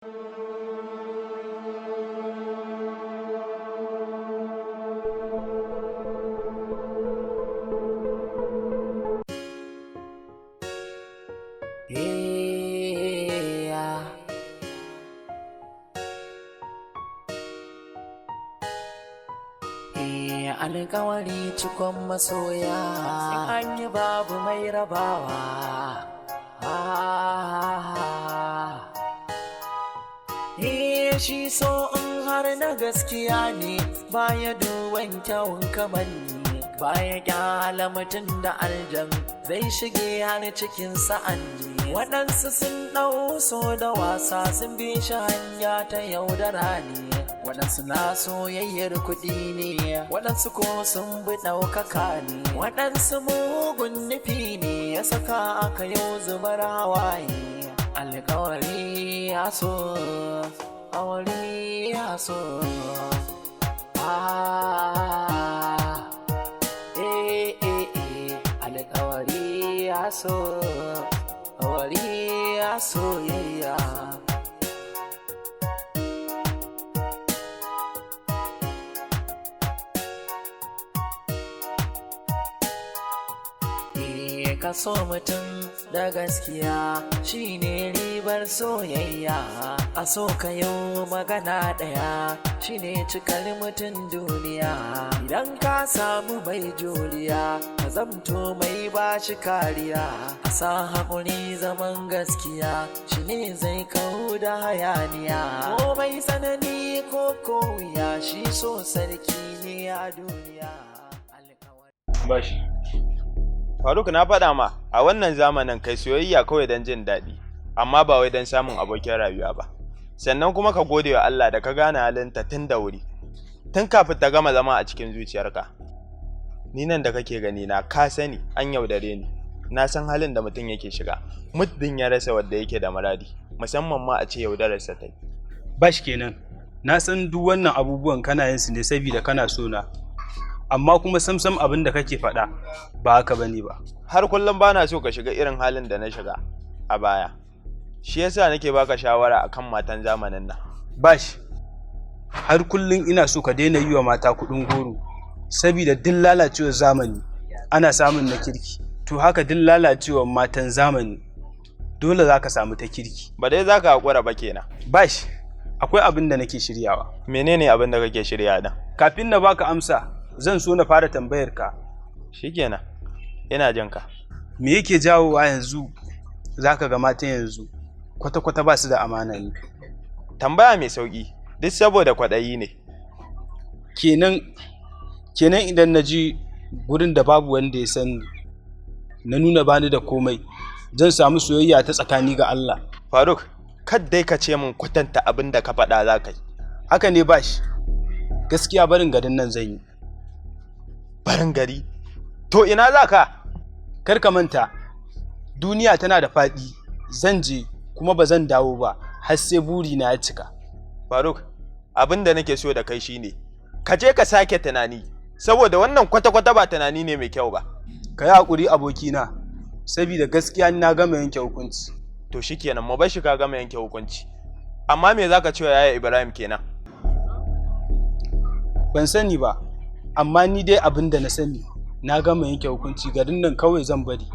Alƙawari cikon masoya, an yi babu mai rabawa. Shi so in har na gaskiya ne, baya duban kyawun kamanni, baya kyala mutum da aljan zai shige har cikin sa'anni. Waɗansu sun ɗau so da wasa sun bi shi hanya ta yaudara ne, waɗansu na soyayyar kuɗi ne, waɗansu ko sun bi ɗaukaka ne, waɗansu mugun nufi ne ya saka aka yau zubar hawaye. Alƙawari ya so, alƙawari ya so, alƙawari ya so, alƙawari ya soyayya. Ka so mutum da gaskiya shine ribar soyayya, a so ka yau magana ɗaya shine cikar mutum duniya. Idan ka samu mai juriya ka zamto mai bashi kariya, a sa haƙuri zaman gaskiya shine zai kau da hayaniya. Ko mai tsanani ko wuya shi so sarki ne a duniya. Bashi Faruk, na faɗa ma a wannan zamanin kai soyayya kawai don jin daɗi, amma ba wai don samun abokin rayuwa ba. Sannan kuma ka gode wa Allah da ka gane halinta tun da wuri, tun kafin ta gama zama a cikin zuciyarka. Ni nan da kake gani na ka sani an yaudare ni, na san halin da mutum yake shiga muddin ya rasa wanda yake da muradi, musamman ma a ce yaudararsa ta yi. Bash kenan, na san duk wannan abubuwan kana yin su ne saboda kana so na, amma kuma samsam abin da kake faɗa ba haka bane ba. Har kullum bana so ka shiga irin halin da na shiga a baya, shi yasa nake baka shawara akan matan zamanin nan. Bash, har kullum ina so ka daina yi wa mata kuɗin goro, saboda duk lalacewar zamani ana samun na kirki, to haka duk lalacewar matan zamani dole za ka samu ta kirki. Ba dai za ka haƙura ba kenan. Bash, akwai abin da nake shiryawa. Menene abin da kake shirya da? Kafin na baka amsa zan so na fara tambayar ka. Shikenan, ina jin ka. Me yake jawowa yanzu zaka ga matan yanzu kwata-kwata ba su da amana ne? Tambaya mai sauki, duk saboda kwaɗayi ne. Kenan idan na ji gurin da babu wanda ya sani, na nuna bani da komai, zan samu soyayya ta tsakani ga Allah. Faruk, kaddai ka ce min kwatanta abin da ka faɗa za ka yi. Haka ne Bash, gaskiya barin garin nan zan yi. Barin gari? To ina za ka? Kar ka manta, duniya tana da faɗi, zan je kuma ba zan dawo ba har sai burina ya cika. Faruk, abin da nake so da kai shine, ka je ka sake tunani, saboda wannan kwata-kwata ba tunani ne mai kyau ba. Ka yi haƙuri abokina, saboda gaskiya na gama yanke hukunci. To shikenan, mu bar shi ka gama yanke hukunci. Amma me za ka ce wa yaya Ibrahim kenan? Ban sani ba, amma ni dai abin da na sani, na gama yanke hukunci, garin nan kawai zan bari.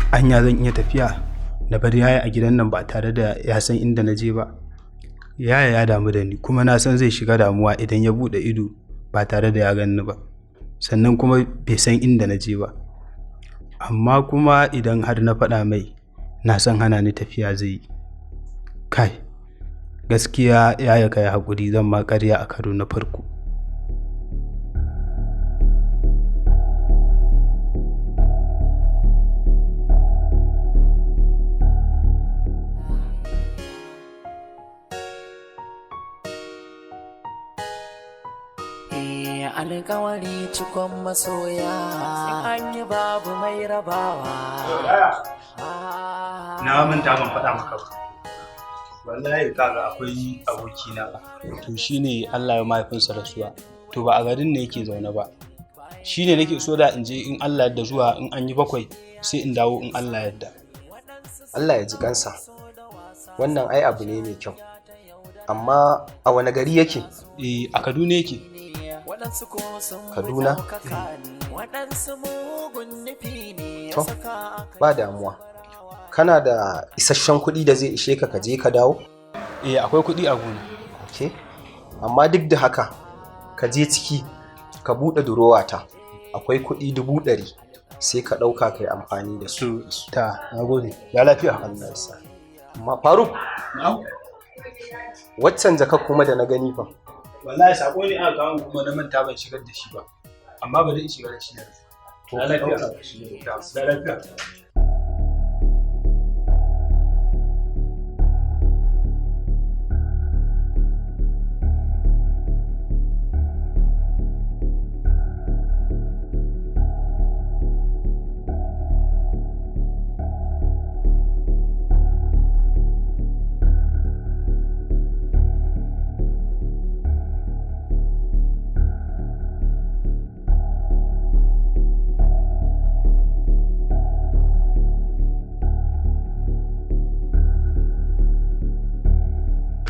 Anya zan iya tafiya na bar yaya a gidan nan ba tare da ya san inda na je ba. Yaya ya damu da ni, kuma na san zai shiga damuwa idan ya bude ido ba tare da ya ganni ba, sannan kuma bai san inda na je ba. Amma kuma idan har na faɗa mai, na san hana ni tafiya zai yi. Kai, gaskiya yaya ka yi haƙuri, zan ma ƙarya a karo na farko. Alƙawari cikon masoya, an yi babu mai rabawa. Na manta ban faɗa maka ba. Wallahi kaga akwai abokina to shine Allah ya mahaifinsa rasuwa. To ba a garin ne yake zaune ba. Shine nake so da in je in Allah yadda zuwa in an yi 7 sai in dawo in Allah yadda. Allah ya ji kansa. Wannan ai abu ne mai kyau. Amma a wani gari yake? A Kaduna yake. Kaduna? To, ba damuwa. Kana da isasshen kuɗi da zai ishe ka je ka dawo? Akwai kuɗi a gona. Okay. Amma duk da haka, ka je ciki ka buɗe durowata. Akwai kuɗi 100,000 sai ka ɗauka ka yi amfani da su. Na gode. Ya lafiya? Allah ya sa. Amma Faruk, waccan jaka kuma da na gani fa? Wallahi sako ne aka kawo kuma na manta ban shigar da shi ba. Amma bari in shigar da shi yanzu. Ya lafiya? Ya lafiya.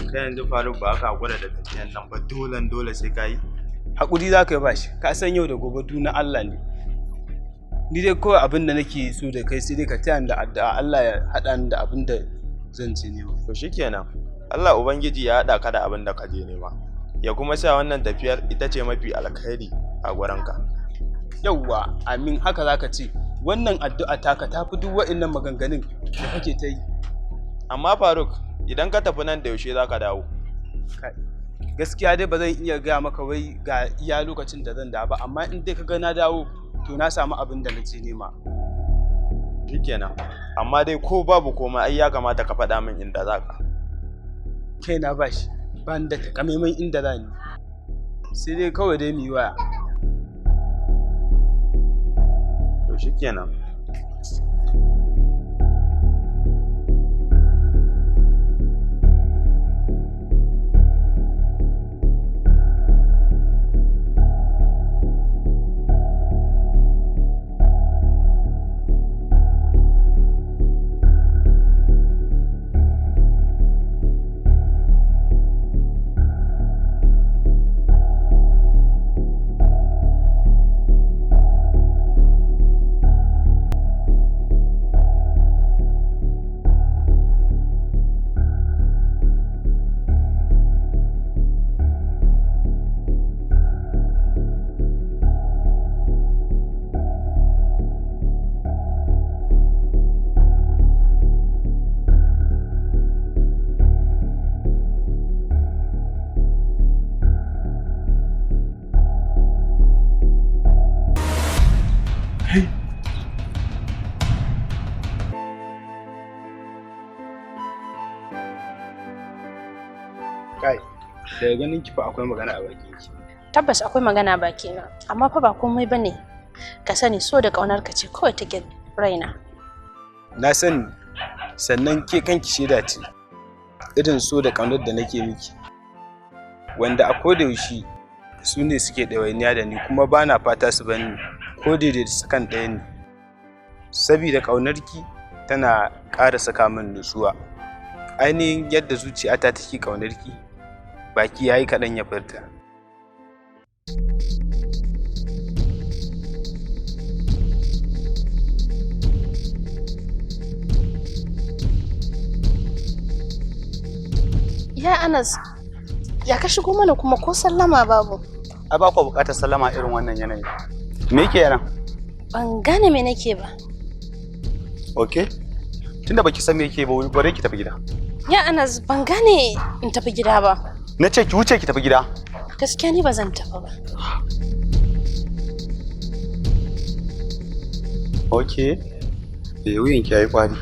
Kai yanzu Faruk ba aka hakura da tafiyan nan ba dole sai ka yi. Hakuri za ka yi bashi, ka san yau da gobe na Allah ne. Ni dai kawai abin da nake so da kai sai dai ka taya da addu'a Allah ya haɗa ni da abin da zan je nema. To shikenan, Allah Ubangiji ya haɗa ka da abin da ka je nema. Ya kuma sa wannan tafiyar ita ce mafi alkhairi a gurinka. Yawwa, amin haka za ka ce. Wannan addu'a taka ta fi duk waɗannan maganganun da kake ta yi. Amma Faruk, idan ka tafi nan da yaushe za ka dawo? Gaskiya dai ba zan iya gaya maka wai ga iya lokacin da zan dawo ba, amma in dai ka ga na dawo to na samu abin da na ce nema. Shikenan, amma dai ko babu komai ai ya kamata ka faɗa min inda za ka. Kai na bashi, ba ni da takamaiman inda za ni. Sai dai kawai dai mu yi waya. To shikenan. Kai, daga ganin ki fa akwai magana a bakin ki. Tabbas akwai magana a bakina, amma fa ba komai bane. Ka sani so da kaunar ka ce kawai take raina. Na sani, sannan ke kanki shaida ce. Irin so da kaunar da nake miki. Wanda a koda yaushe su ne suke ɗawainiya da ni kuma bana fata su bani ko daidai da sakan ɗaya ne. Sabida ƙaunarki tana ƙara saka min nutsuwa. Ainihin yadda zuciyata take ƙaunarki, baki yayi kaɗan ya furta. Ya Anas, ya ka shigo mana kuma ko sallama babu? A ba ku buƙatar sallama irin wannan yanayi. Me yake yana? Ban gane me nake ba. Okay. Tunda baki san me yake ba, bare ki tafi gida. Ya Anas, ban gane in tafi gida ba. Na ce ki wuce ki tafi gida. Gaskiya ni ba zan tafi ba. Okay. Wuyan ki yayi kwari.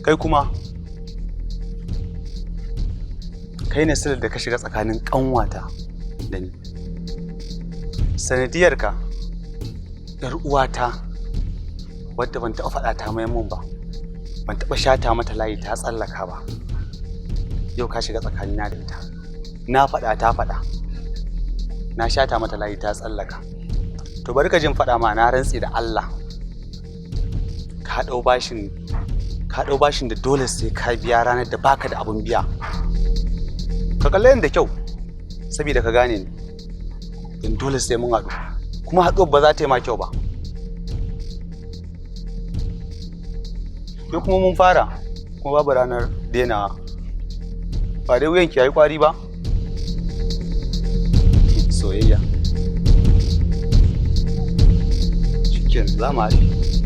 Kai kuma kai ne sirrin da ka shiga tsakanin kanwata da ni. Sanadiyarka, 'yar uwata wadda ban taɓa faɗa ta mayan mun ba, ban taɓa shata mata layi ta tsallaka ba. Yau ka shiga tsakanina da ita, na faɗa ta faɗa, na shata mata layi ta tsallaka. To bari ka jin faɗa ma, na rantse da Allah ka ɗau bashin da dole sai ka biya ranar da baka da abun biya. Ka kalle ni da kyau saboda ka gane ni, in dole sai mun haɗu, kuma haɗuwar ba za ta yi ma kyau ba. Yau kuma mun fara, kuma babu ranar denawa. Ba dai wuyanki yayi kwari ba? Soyayya. Shikenan, za mu haɗu.